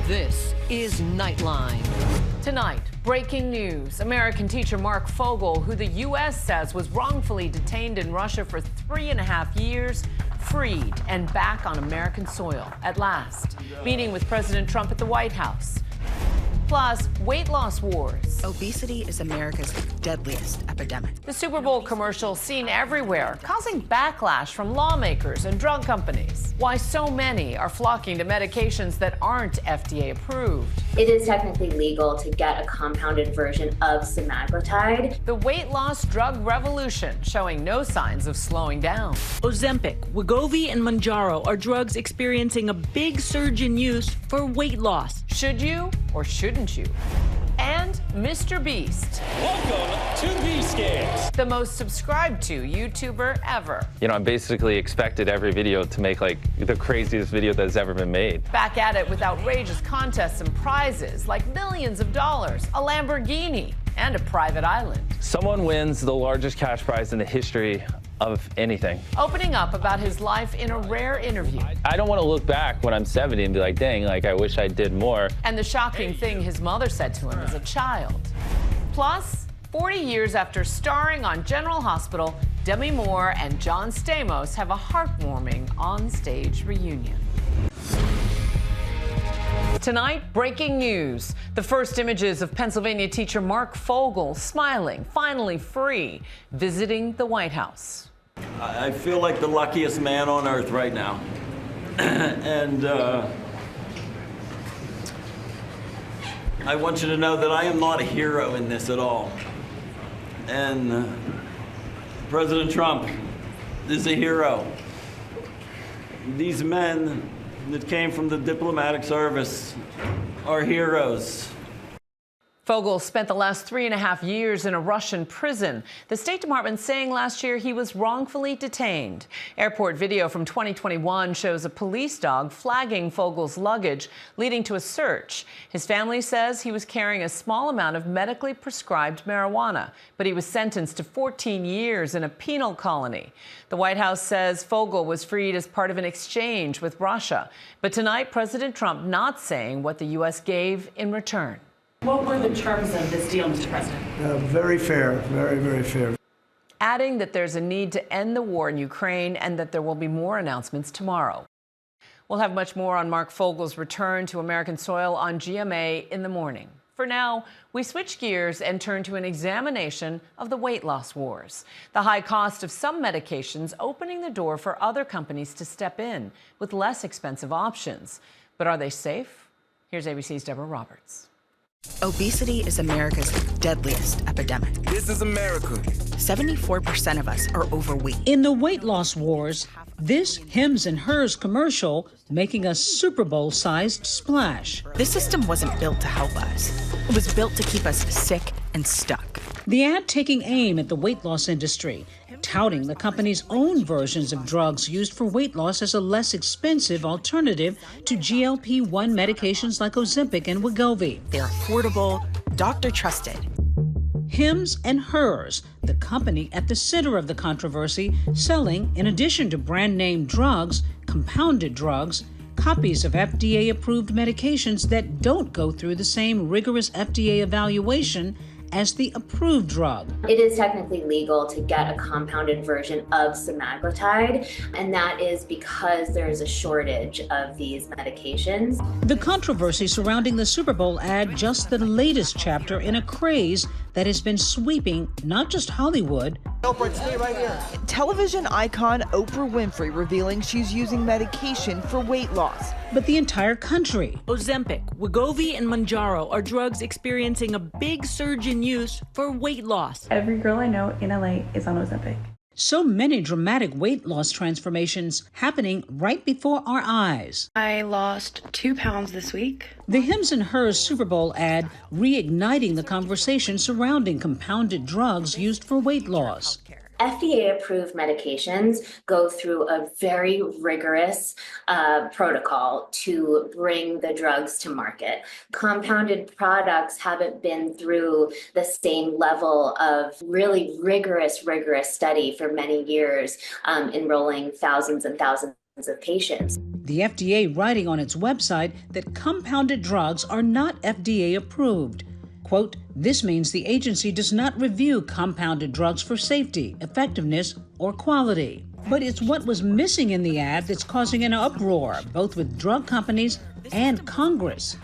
This is Nightline. Tonight, breaking news. American teacher Marc Fogel, who the U.S. says was wrongfully detained in Russia for 3.5 years, freed and back on American soil at last. Meeting with President Trump at the White House. Plus, weight loss wars. Obesity is America's deadliest epidemic. The Super Bowl commercial seen everywhere, causing backlash from lawmakers and drug companies. Why so many are flocking to medications that aren't FDA approved. It is technically legal to get a compounded version of semaglutide. The weight loss drug revolution showing no signs of slowing down. Ozempic, Wegovy, and Mounjaro are drugs experiencing a big surge in use for weight loss. Should you or shouldn't you? And MrBeast. Welcome to Beast Games. The most subscribed to YouTuber ever. You know, I basically expected every video to make like the craziest video that's ever been made. Back at it with outrageous contests and prizes like millions of dollars, a Lamborghini, and a private island. Someone wins the largest cash prize in the history of anything. Opening up about his life in a rare interview. I don't want to look back when I'm 70 and be like, dang, like I wish I did more. And the shocking thing his mother said to him as a child. Plus, 40 years after starring on General Hospital, Demi Moore and John Stamos have a heartwarming on-stage reunion. Tonight, breaking news. The first images of Pennsylvania teacher Marc Fogel smiling, finally free, visiting the White House. I feel like the luckiest man on earth right now. And I want you to know that I am not a hero in this at all. And President Trump is a hero. These men that came from the diplomatic service are heroes. Fogel spent the last 3.5 years in a Russian prison. The State Department saying last year he was wrongfully detained. Airport video from 2021 shows a police dog flagging Fogel's luggage, leading to a search. His family says he was carrying a small amount of medically prescribed marijuana, but he was sentenced to 14 years in a penal colony. The White House says Fogel was freed as part of an exchange with Russia. But tonight, President Trump not saying what the U.S. gave in return. What were the terms of this deal, Mr. President? Very fair, very, very fair. Adding that there's a need to end the war in Ukraine and that there will be more announcements tomorrow. We'll have much more on Marc Fogel's return to American soil on GMA in the morning. For now, we switch gears and turn to an examination of the weight loss wars. The high cost of some medications opening the door for other companies to step in with less expensive options. But are they safe? Here's ABC's Deborah Roberts. Obesity is America's deadliest epidemic. This is America. 74% of us are overweight. In the weight loss wars, this Hims and Hers commercial making a Super Bowl-sized splash. This system wasn't built to help us. It was built to keep us sick and stuck. The ad taking aim at the weight loss industry, touting the company's own versions of drugs used for weight loss as a less expensive alternative to GLP-1 medications like Ozempic and Wegovy. They're affordable, doctor-trusted. Hims and Hers, the company at the center of the controversy, selling, in addition to brand-name drugs, compounded drugs, copies of FDA-approved medications that don't go through the same rigorous FDA evaluation as the approved drug. It is technically legal to get a compounded version of semaglutide, and that is because there is a shortage of these medications. The controversy surrounding the Super Bowl ad just the latest chapter in a craze that has been sweeping not just Hollywood. Television icon Oprah Winfrey revealing she's using medication for weight loss. But the entire country. Ozempic, Wegovy, and Mounjaro are drugs experiencing a big surge in use for weight loss. Every girl I know in LA is on Ozempic. So many dramatic weight loss transformations happening right before our eyes. I lost 2 pounds this week. The Hims and Hers Super Bowl ad reigniting the conversation surrounding compounded drugs used for weight loss. FDA-approved medications go through a very rigorous protocol to bring the drugs to market. Compounded products haven't been through the same level of really rigorous study for many years, enrolling thousands and thousands of patients. The FDA writing on its website that compounded drugs are not FDA approved. Quote, this means the agency does not review compounded drugs for safety, effectiveness, or quality. But it's what was missing in the ad that's causing an uproar, both with drug companies and Congress.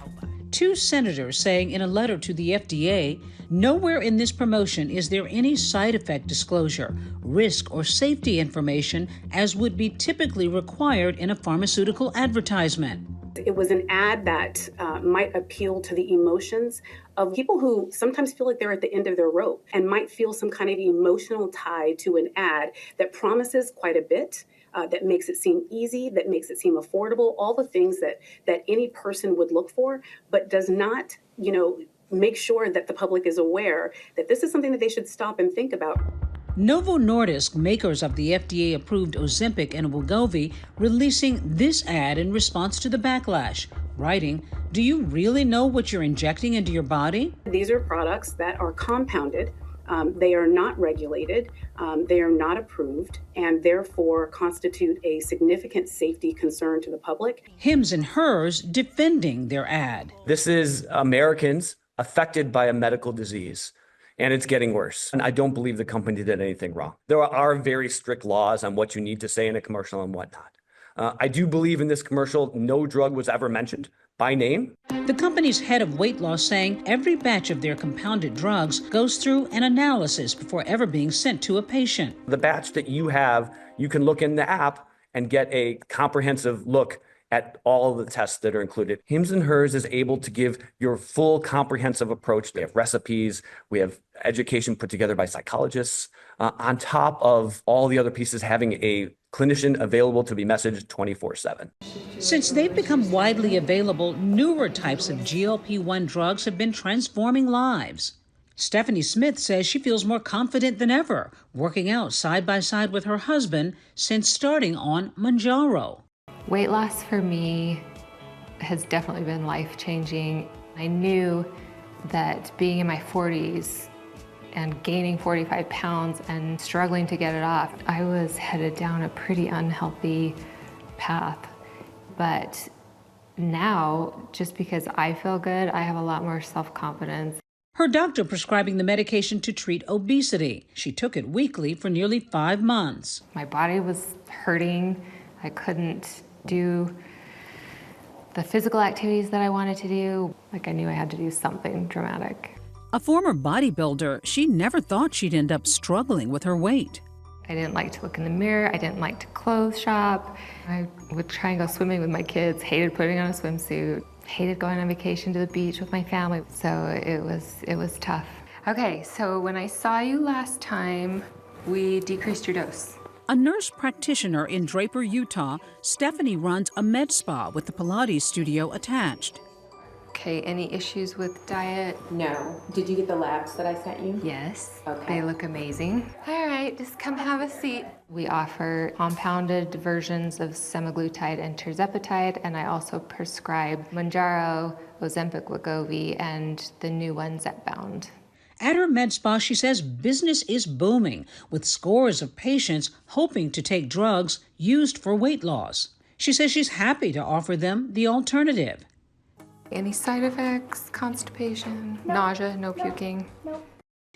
Two senators saying in a letter to the FDA, nowhere in this promotion is there any side effect disclosure, risk, or safety information as would be typically required in a pharmaceutical advertisement. It was an ad that might appeal to the emotions of people who sometimes feel like they're at the end of their rope and might feel some kind of emotional tie to an ad that promises quite a bit, that makes it seem easy, that makes it seem affordable, all the things that any person would look for, but does not, make sure that the public is aware that this is something that they should stop and think about. Novo Nordisk, makers of the FDA-approved Ozempic and Wegovy, releasing this ad in response to the backlash, writing, do you really know what you're injecting into your body? These are products that are compounded. They are not regulated. They are not approved, and therefore constitute a significant safety concern to the public. Hims and Hers defending their ad. This is Americans affected by a medical disease. And it's getting worse. And I don't believe the company did anything wrong. There are very strict laws on what you need to say in a commercial and whatnot. I do believe in this commercial, no drug was ever mentioned by name. The company's head of weight loss saying every batch of their compounded drugs goes through an analysis before ever being sent to a patient. The batch that you have, you can look in the app and get a comprehensive look at all of the tests that are included. Hims and Hers is able to give your full comprehensive approach. We have recipes, we have education put together by psychologists, on top of all the other pieces, having a clinician available to be messaged 24/7. Since they've become widely available, newer types of GLP-1 drugs have been transforming lives. Stephanie Smith says she feels more confident than ever, working out side by side with her husband since starting on Mounjaro. Weight loss for me has definitely been life-changing. I knew that being in my 40s and gaining 45 pounds and struggling to get it off, I was headed down a pretty unhealthy path. But now, just because I feel good, I have a lot more self-confidence. Her doctor prescribing the medication to treat obesity. She took it weekly for nearly 5 months. My body was hurting. I couldn't do the physical activities that I wanted to do. Like I knew I had to do something dramatic. A former bodybuilder, she never thought she'd end up struggling with her weight. I didn't like to look in the mirror. I didn't like to clothes shop. I would try and go swimming with my kids, hated putting on a swimsuit, hated going on vacation to the beach with my family. So it was tough. Okay, so when I saw you last time, we decreased your dose. A nurse practitioner in Draper, Utah, Stephanie runs a med spa with the Pilates studio attached. Okay, any issues with diet? No. Did you get the labs that I sent you? Yes. Okay. They look amazing. All right, just come have a seat. We offer compounded versions of semaglutide and tirzepatide, and I also prescribe Mounjaro, Ozempic, Wegovy, and the new one, Zepbound. At her med spa, she says business is booming, with scores of patients hoping to take drugs used for weight loss. She says she's happy to offer them the alternative. Any side effects? Constipation? No. Nausea? No puking? No.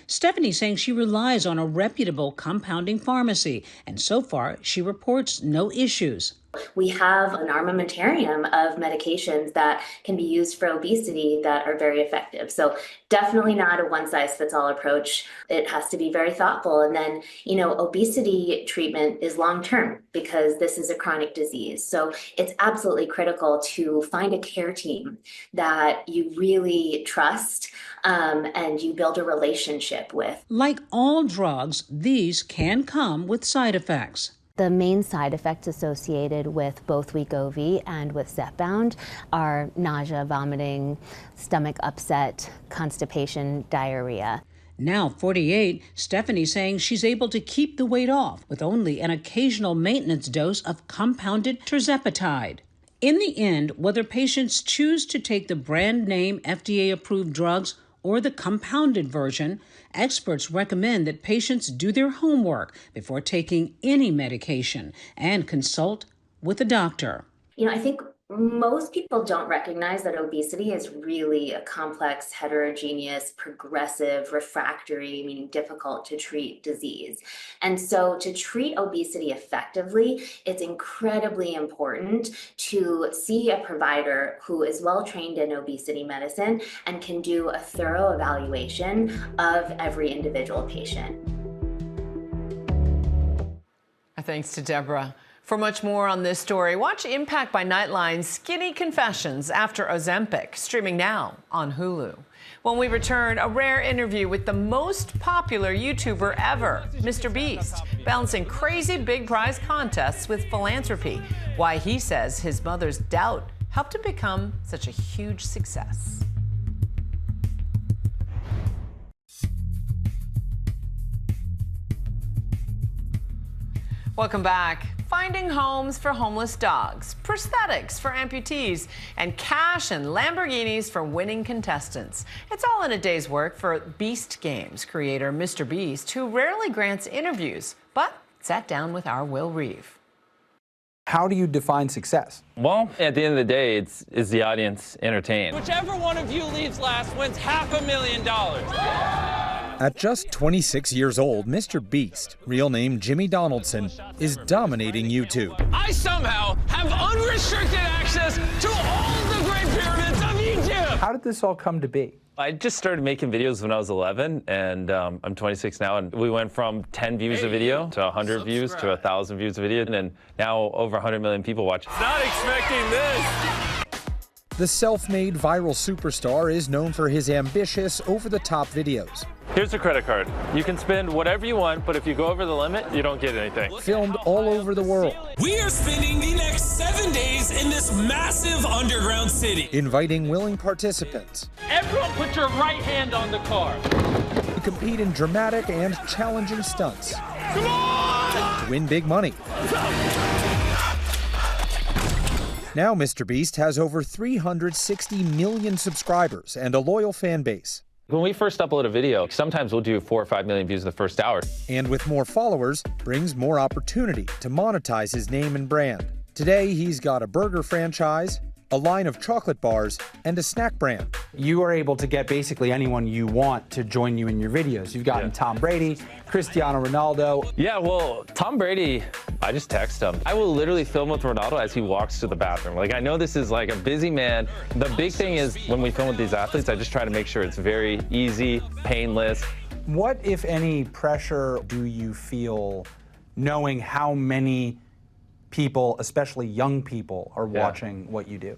Stephanie saying she relies on a reputable compounding pharmacy, and so far she reports no issues. We have an armamentarium of medications that can be used for obesity that are very effective. So definitely not a one-size-fits-all approach. It has to be very thoughtful. And then, obesity treatment is long-term because this is a chronic disease. So it's absolutely critical to find a care team that you really trust and you build a relationship with. Like all drugs, these can come with side effects. The main side effects associated with both Wegovy and with Zepbound are nausea, vomiting, stomach upset, constipation, diarrhea. Now 48, Stephanie saying she's able to keep the weight off with only an occasional maintenance dose of compounded tirzepatide. In the end, whether patients choose to take the brand name FDA-approved drugs or the compounded version, experts recommend that patients do their homework before taking any medication and consult with a doctor. I think most people don't recognize that obesity is really a complex, heterogeneous, progressive, refractory, meaning difficult to treat disease. And so to treat obesity effectively, it's incredibly important to see a provider who is well trained in obesity medicine and can do a thorough evaluation of every individual patient. Thanks to Deborah. For much more on this story, watch Impact by Nightline's Skinny Confessions After Ozempic, streaming now on Hulu. When we return, a rare interview with the most popular YouTuber ever, MrBeast, balancing crazy big prize contests with philanthropy. Why he says his mother's doubt helped him become such a huge success. Welcome back. Finding homes for homeless dogs, prosthetics for amputees, and cash and Lamborghinis for winning contestants. It's all in a day's work for Beast Games creator MrBeast, who rarely grants interviews, but sat down with our Will Reeve. How do you define success? Well, at the end of the day, is the audience entertained? Whichever one of you leaves last wins $500,000. At just 26 years old, MrBeast, real name Jimmy Donaldson, is dominating YouTube. I somehow have unrestricted access to all the Great Pyramids of Egypt! How did this all come to be? I just started making videos when I was 11, and I'm 26 now, and we went from 10 views a video to 100 views to 1,000 views a video, and now over 100 million people watch. Not expecting this! The self-made viral superstar is known for his ambitious, over-the-top videos. Here's a credit card. You can spend whatever you want, but if you go over the limit, you don't get anything. Filmed all over the world. We are spending the next 7 days in this massive underground city. Inviting willing participants. Everyone put your right hand on the car. To compete in dramatic and challenging stunts. Come on! To win big money. Now MrBeast has over 360 million subscribers and a loyal fan base. When we first upload a video, sometimes we'll do 4 or 5 million views in the first hour. And with more followers, brings more opportunity to monetize his name and brand. Today, he's got a burger franchise, a line of chocolate bars, and a snack brand. You are able to get basically anyone you want to join you in your videos. You've gotten Tom Brady, Cristiano Ronaldo. Yeah, well, Tom Brady, I just text him. I will literally film with Ronaldo as he walks to the bathroom. Like, I know this is like a busy man. The big thing is when we film with these athletes, I just try to make sure it's very easy, painless. What, if any, pressure do you feel knowing how many people, especially young people, are watching what you do?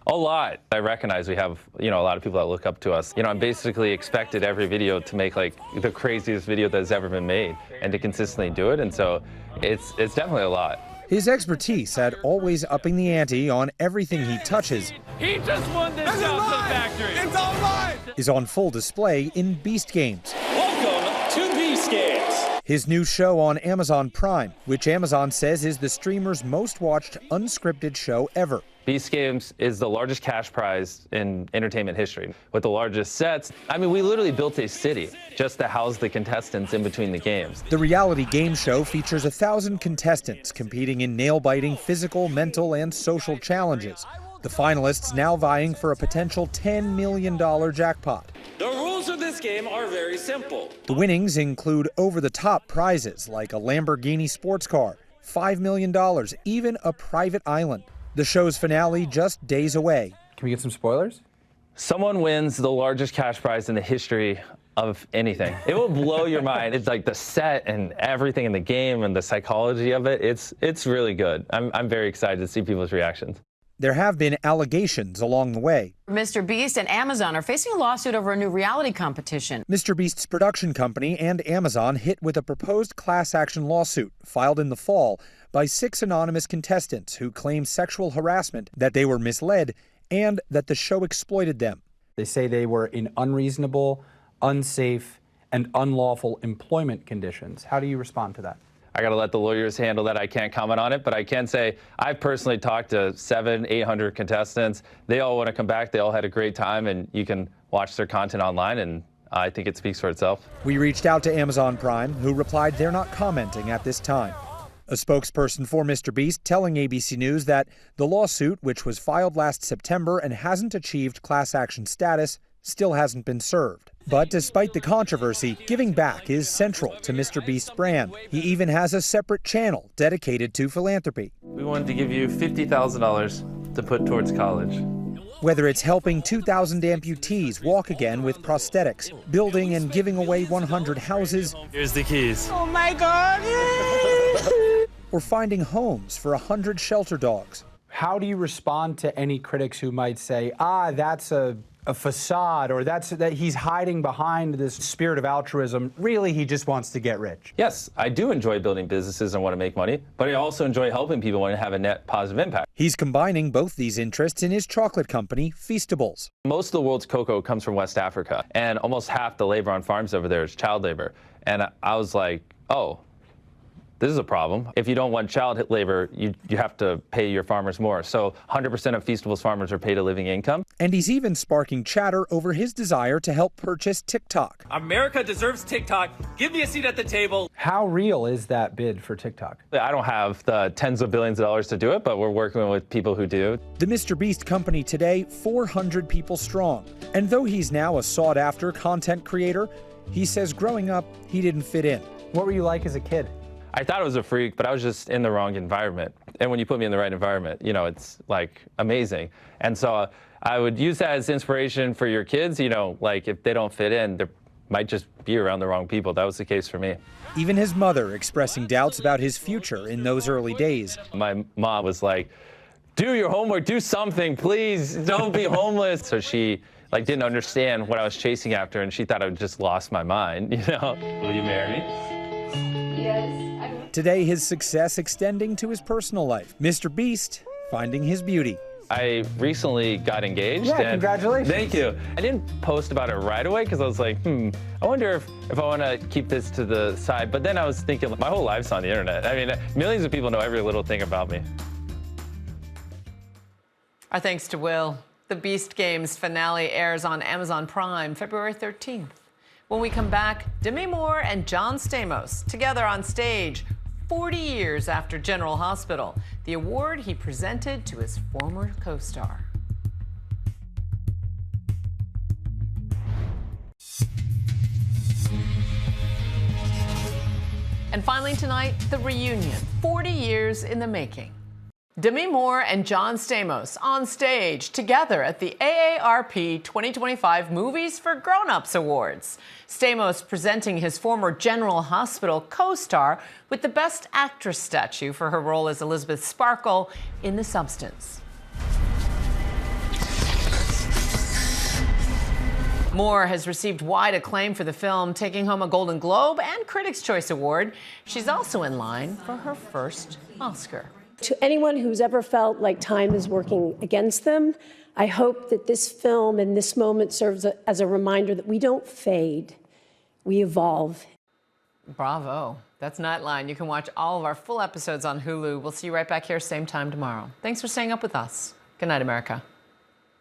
A lot. I recognize we have, a lot of people that look up to us. I'm basically expected every video to make like the craziest video that's ever been made and to consistently do it. And so it's definitely a lot. His expertise at always upping the ante on everything he touches. He just won this chocolate factory. It's all mine. Is on full display in Beast Games. Welcome to Beast Games. His new show on Amazon Prime, which Amazon says is the streamer's most watched unscripted show ever. Beast Games is the largest cash prize in entertainment history, with the largest sets. I mean, we literally built a city just to house the contestants in between the games. The reality game show features 1,000 contestants competing in nail-biting physical, mental, and social challenges. The finalists now vying for a potential $10 million jackpot. The rules of this game are very simple. The winnings include over-the-top prizes like a Lamborghini sports car, $5 million, even a private island. The show's finale just days away. Can we get some spoilers? Someone wins the largest cash prize in the history of anything. It will blow your mind. It's like the set and everything in the game and the psychology of it. It's really good. I'm very excited to see people's reactions. There have been allegations along the way. MrBeast and Amazon are facing a lawsuit over a new reality competition. MrBeast's production company and Amazon hit with a proposed class action lawsuit filed in the fall by 6 anonymous contestants who claim sexual harassment, that they were misled, and that the show exploited them. They say they were in unreasonable, unsafe, and unlawful employment conditions. How do you respond to that? I got to let the lawyers handle that. I can't comment on it, but I can say I've personally talked to 700-800 contestants. They all want to come back. They all had a great time, and you can watch their content online, and I think it speaks for itself. We reached out to Amazon Prime, who replied they're not commenting at this time. A spokesperson for MrBeast telling ABC News that the lawsuit, which was filed last September and hasn't achieved class action status, still hasn't been served. But despite the controversy, giving back is central to MrBeast's brand. He even has a separate channel dedicated to philanthropy. We wanted to give you $50,000 to put towards college. Whether it's helping 2,000 amputees walk again with prosthetics, building and giving away 100 houses. Here's the keys. Oh my God! Or finding homes for 100 shelter dogs. How do you respond to any critics who might say, that's a facade, or that he's hiding behind this spirit of altruism? Really, he just wants to get rich. Yes, I do enjoy building businesses and want to make money, but I also enjoy helping people and have a net positive impact. He's combining both these interests in his chocolate company, Feastables. Most of the world's cocoa comes from West Africa, and almost half the labor on farms over there is child labor. And I was like, oh, this is a problem. If you don't want child labor, you have to pay your farmers more. So 100% of Feastables farmers are paid a living income. And he's even sparking chatter over his desire to help purchase TikTok. America deserves TikTok. Give me a seat at the table. How real is that bid for TikTok? I don't have the tens of billions of dollars to do it, but we're working with people who do. The MrBeast company today, 400 people strong. And though he's now a sought-after content creator, he says growing up, he didn't fit in. What were you like as a kid? I thought I was a freak, but I was just in the wrong environment. And when you put me in the right environment, it's like amazing. And so I would use that as inspiration for your kids, like if they don't fit in, they might just be around the wrong people. That was the case for me. Even his mother expressing doubts about his future in those early days. My mom was like, do your homework, do something, please, don't be homeless. So she didn't understand what I was chasing after, and she thought I just lost my mind, Will you marry me? Yes. Today, his success extending to his personal life. MrBeast finding his beauty. I recently got engaged. Yeah, congratulations. Thank you. I didn't post about it right away because I was like, I wonder if I want to keep this to the side. But then I was thinking, my whole life's on the internet. I mean, millions of people know every little thing about me. Our thanks to Will. The Beast Games finale airs on Amazon Prime February 13th. When we come back, Demi Moore and John Stamos together on stage 40 years after General Hospital, the award he presented to his former co-star. And finally tonight, the reunion, 40 years in the making. Demi Moore and John Stamos on stage together at the AARP 2025 Movies for Grown-Ups Awards. Stamos presenting his former General Hospital co-star with the Best Actress statue for her role as Elizabeth Sparkle in The Substance. Moore has received wide acclaim for the film, taking home a Golden Globe and Critics' Choice Award. She's also in line for her first Oscar. To anyone who's ever felt like time is working against them, I hope that this film and this moment serves as a reminder that we don't fade, we evolve. Bravo. That's Nightline. You can watch all of our full episodes on Hulu. We'll see you right back here same time tomorrow. Thanks for staying up with us. Good night, America.